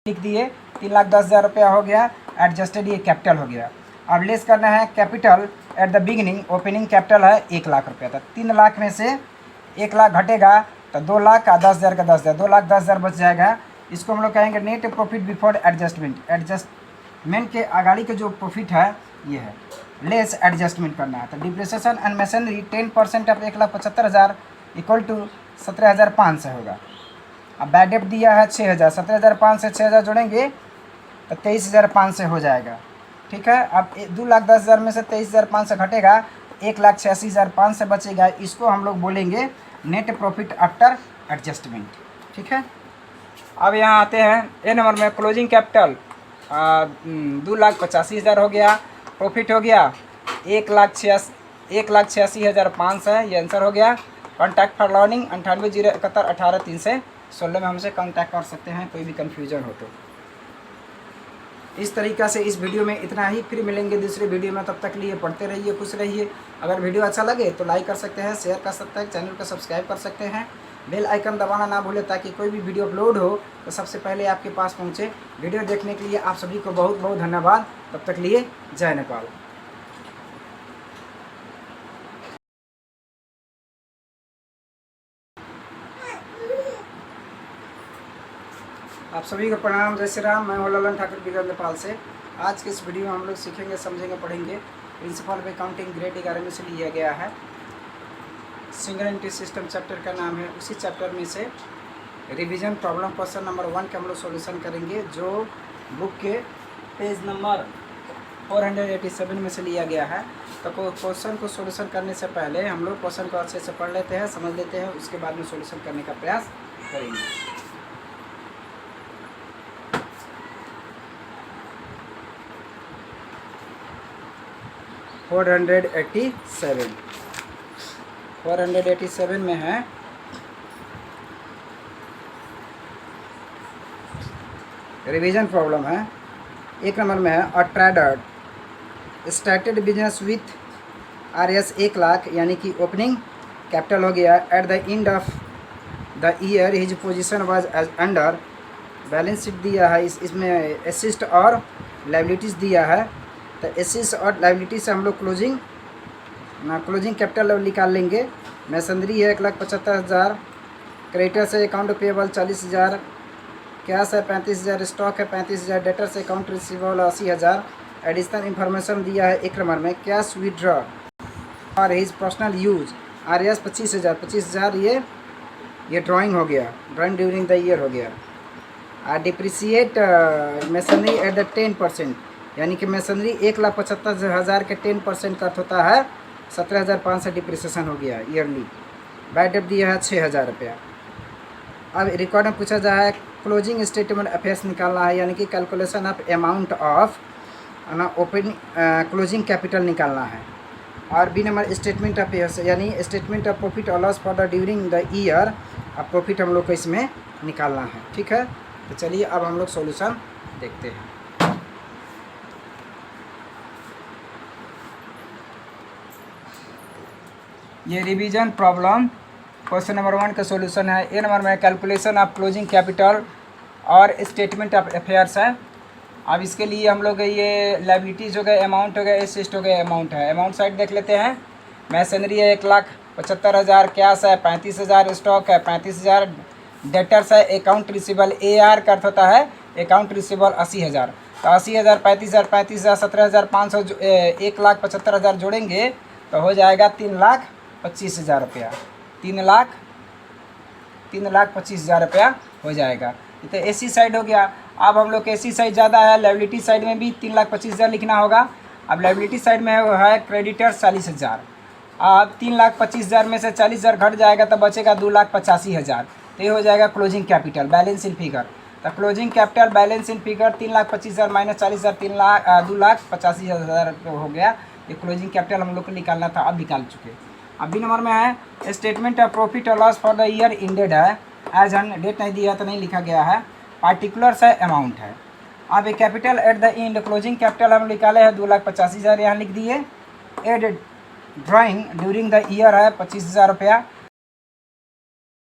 लिख दिए, 3,10,000 रुपया हो गया। एडजस्टेड ये कैपिटल हो गया। अब लेस करना है capital at the beginning. Opening capital है 1,00,000 रुपया था। 3 लाख में से 1,00,000 घटेगा तो 2,00,000 का 10,000 का 10,000, 2,10,000 बच जाएगा। इसको हम लोग कहेंगे net profit before adjustment. Adjustment के आगाड़ी के जो प्रॉफिट है ये है, लेस एडजस्टमेंट करना है। तो depreciation and machinery 10% of 1,75,000 equal to 17,500 होगा। अब बैड डेट दिया है 6,000, 17,500 से 6,000 जोड़ेंगे तो 23,500 हो जाएगा। ठीक है। अब 2,10,000 में से 23,500 घटेगा, 1,86,500 बचेगा। इसको हम लोग बोलेंगे नेट प्रॉफिट आफ्टर एडजस्टमेंट। ठीक है। अब यहाँ आते हैं ए नंबर में क्लोजिंग कैपिटल 2,85,000 हो गया। प्रॉफिट हो गया 1,86,500 है, ये आंसर हो गया। कॉन्टैक्ट फॉर लर्निंग 98,071,18,316 में हमसे कॉन्टैक्ट कर सकते हैं कोई भी कन्फ्यूजन हो तो। इस तरीक़ा से इस वीडियो में इतना ही, फिर मिलेंगे दूसरे वीडियो में। तब तक लिए पढ़ते रहिए, खुश रहिए। अगर वीडियो अच्छा लगे तो लाइक कर सकते हैं, शेयर कर सकते हैं, चैनल को सब्सक्राइब कर सकते हैं, बेल आइकन दबाना ना भूलें ताकि कोई भी वीडियो अपलोड हो तो सबसे पहले आपके पास पहुँचे। वीडियो देखने के लिए आप सभी को बहुत बहुत धन्यवाद। तब तक लिए जय नेपाल। आप सभी को प्रणाम, जय श्री राम। मैं ललन ठाकुर बिगड़ नेपाल से। आज के इस वीडियो में हम लोग सीखेंगे, समझेंगे, पढ़ेंगे प्रिंसिपल ऑफ अकाउंटिंग ग्रेड 11 में से लिया गया है। सिंगल एंट्री सिस्टम चैप्टर का नाम है। उसी चैप्टर में से रिवीजन प्रॉब्लम क्वेश्चन नंबर 1 का हम लोग सोल्यूशन करेंगे, जो बुक के पेज नंबर 487 में से लिया गया है। तो क्वेश्चन को सोल्यूशन करने से पहले हम लोग क्वेश्चन को अच्छे से पढ़ लेते हैं, समझ लेते हैं, उसके बाद में सोल्यूशन करने का प्रयास करेंगे। फोर 487 में है रिवीजन प्रॉब्लम है। 1 नंबर में है a trader started business with RS 1,00,000 यानी कि ओपनिंग कैपिटल हो गया। At the end of the year his position was as under. Balance sheet दिया है, इसमें एसिस्ट और लायबिलिटीज़ दिया है। तो एसिस्ट और लायबिलिटी से हम लोग क्लोजिंग कैपिटल निकाल लेंगे। मैसनरी है 1,75,000, क्रेडिटर से अकाउंट पेबल 40,000, कैश है 35,000, स्टॉक है 35,000, डेटर से अकाउंट रिसीवेबल 80,000। एडिशनल इंफॉर्मेशन दिया है 1 नंबर में कैश विड्रॉ और हिज पर्सनल यूज RS 25,000 ये ड्राइंग हो गया, ड्राइंग ड्यूरिंग द ईयर हो गया। डिप्रिसिएट मैसनरी एट द 10% यानी कि मैसनरी 1,75,000 के 10% का होता है 17,500 डिप्रिसिएशन हो गया ईयरली। बैड डेट दिया है 6,000 रुपया। अब रिकॉर्ड में पूछा जाए क्लोजिंग स्टेटमेंट अफेयर्स निकालना है, यानी कि calculation of amount of open closing capital निकालना है। और B number statement of affairs यानी स्टेटमेंट ऑफ प्रॉफिट और loss for the during the year. अब प्रॉफिट हम लोग को इसमें निकालना है। ठीक है। तो चलिए अब हम लोग सॉल्यूशन देखते हैं। ये रिवीजन प्रॉब्लम क्वेश्चन नंबर 1 का सॉल्यूशन है। ए नंबर में कैलकुलेशन ऑफ क्लोजिंग कैपिटल और स्टेटमेंट ऑफ अफेयर्स है। अब इसके लिए हम लोग ये लायबिलिटीज़ हो गए, अमाउंट हो गए, एसेट हो गए, अमाउंट है। अमाउंट साइड देख लेते हैं। मैसनरी है 1,75,000, कैश है 35,000, स्टॉक है 35,000, डेटर्स है अकाउंट रिसीवेबल AR का अर्थ होता है अकाउंट रिसीवेबल 80,000। तो 80,000 35,000 17,500 1,75,000 जोड़ेंगे तो हो जाएगा 3,25,000 रुपया। 3,25,000 रुपया हो जाएगा। तो एसी साइड हो गया। अब हम लोग एसी साइड ज़्यादा है, लायबिलिटी साइड में भी 3,25,000 लिखना होगा। अब लायबिलिटी साइड में है क्रेडिटर 40,000। अब 3,25,000 में से 40,000 घट जाएगा तो बचेगा 2,85,000। तो ये हो जाएगा closing capital balance in figure. तो closing capital balance in figure 3,25,000 minus 40,000 2,85,000 हो गया। ये क्लोजिंग कैपिटल हम लोग को निकालना था, अब निकाल चुके। अब बी नंबर में है स्टेटमेंट ऑफ प्रॉफिट और loss for the year ended है। एज एन डेट नहीं दिया तो नहीं लिखा गया है। पार्टिकुलर्स है, अमाउंट है। अब a capital at the end closing capital हम निकाले हैं 2,85,000 यहाँ लिख दिए। Add drawing during the year है 25,000 रुपया।